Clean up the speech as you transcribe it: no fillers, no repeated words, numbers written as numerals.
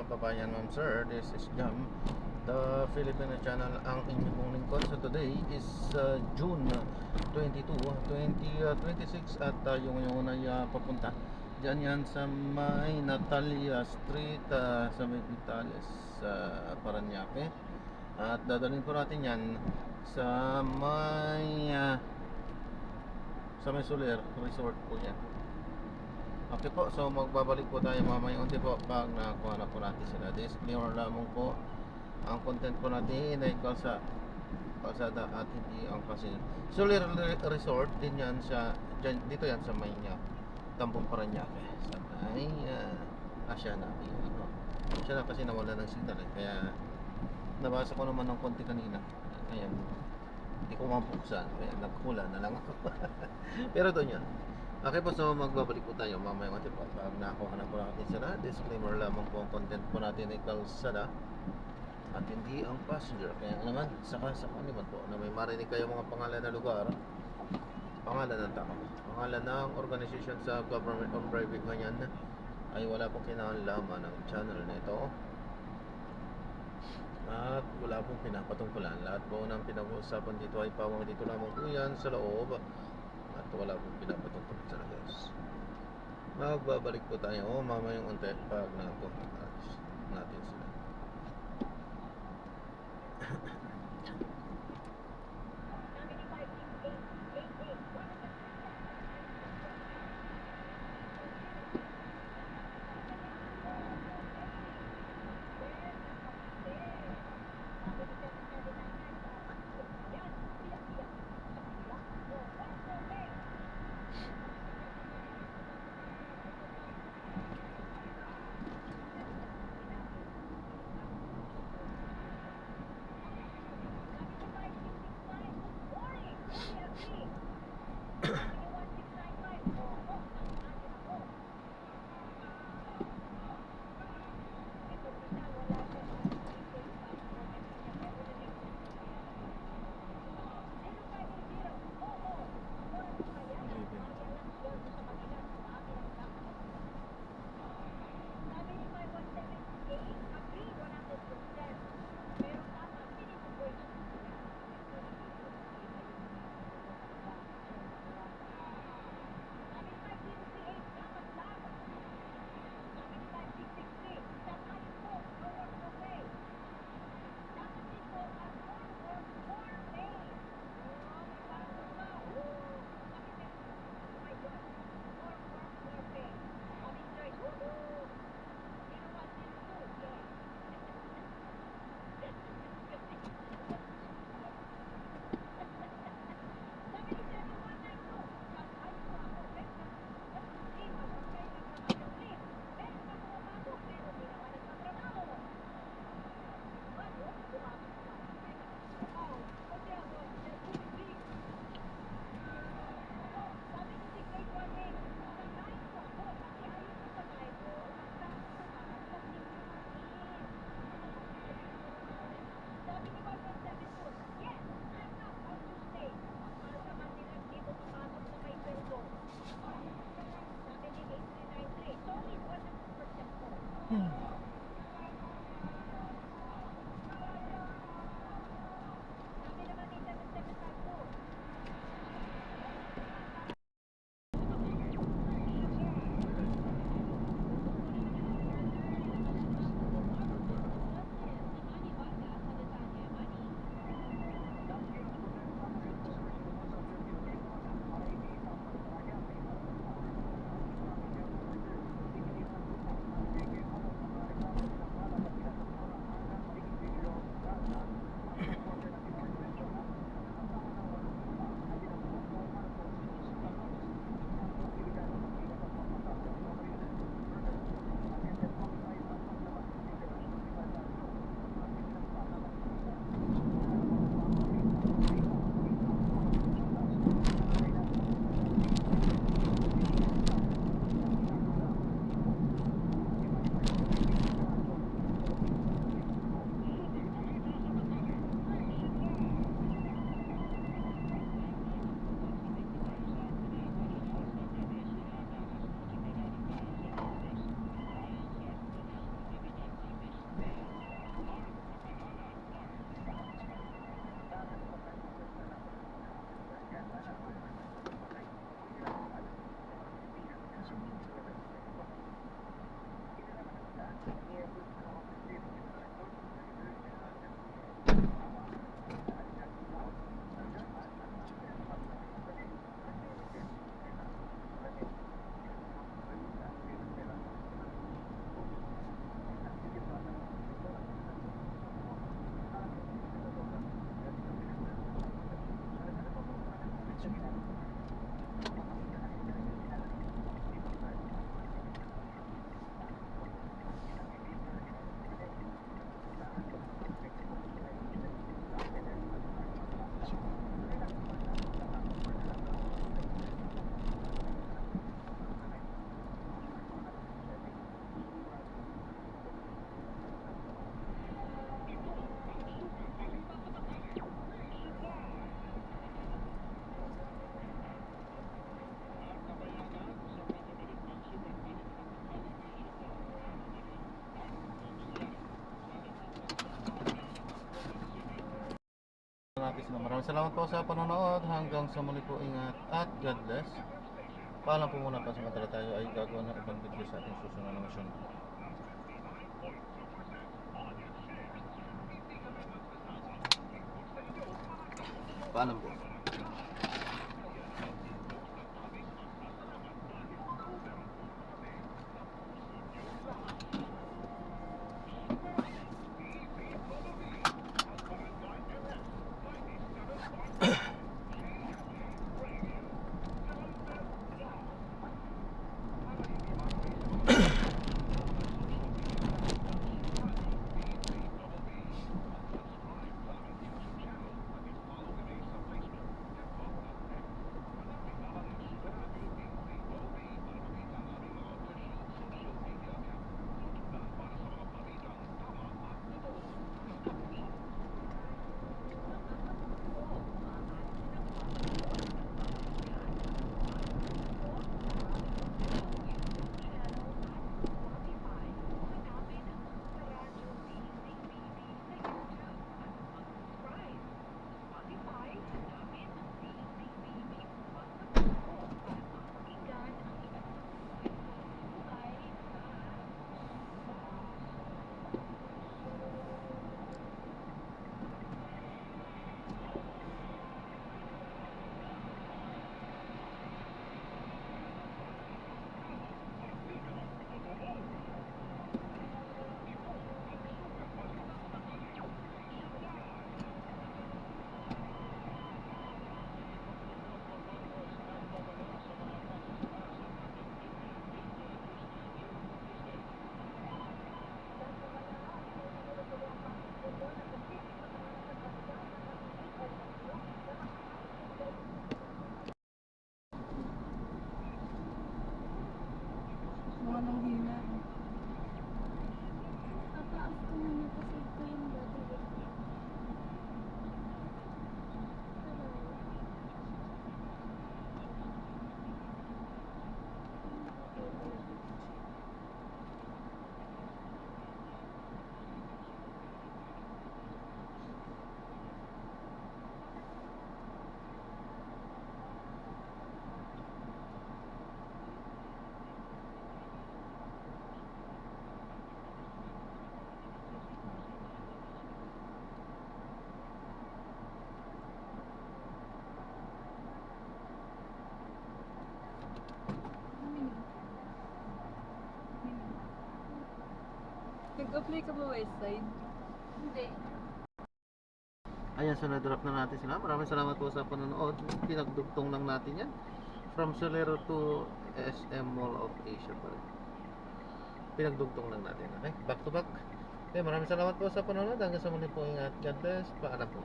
kababayan, ma'am sir. This is Jam, the Filipino channel, ang inyong pong lingkod. So today is June 22, 2026 at yung ay papunta dyan yan sa may Natalia Street, sa may Vitales, Parañaque. At dadalhin po natin yan sa may Soler Resort po yan. Okay po, so magbabalik po tayo mamaya unti po pag nakakuha na po natin sila. Disclaimer lamang po, ang content po natin ay kalsada at hindi ang casino. Soler Resort din yan sa dito yan sa may Tambong Parañaque, sa may Asiana. Siya na kasi nawala ng signal kaya nabasa ko naman ng konti kanina. Ayan, hindi ko mabuksan kaya nagkula na lang ako. Pero doon yan. Okay po, so magbabalik po tayo mamaya natin po pag nakakuha na po natin sila. Disclaimer lamang po, ang content po natin ay kalsada at hindi ang passenger. Kaya naman, saka naman po na may marinig kayo mga pangalan na lugar, pangalan ng tao, pangalan ng organisasyon sa government or private ganyan, ay wala pong kinalaman ng channel na ito at wala pong pinapatungkulan. Lahat po ng pinag-uusapan dito ay pawang dito lamang po yan sa loob at wala pong pinapatungkol sa labas. Magbabalik po tayo mamayang unti pag nakuha natin sila. Maraming salamat po sa panonood. Hanggang sa muli po, ingat at God bless. Paalam po muna, pansamantala tayo ay gagawa ng ibang video sa ating susunod na mission. Paalam po. Mga nang hina. Papa-off ko muna kasi ito yung body weight niya. Hello. Nag-apply ka ba Westside? Hindi. Ayan, so na-drop na natin sila. Maraming salamat po sa panonood. Pinagdugtong lang natin yan. From Solero to SM Mall of Asia pa rin. Pinagdugtong lang natin. Okay, back to back. Okay, maraming salamat po sa panonood. Hanggang sa muli po, ingat. God bless. Paalam po.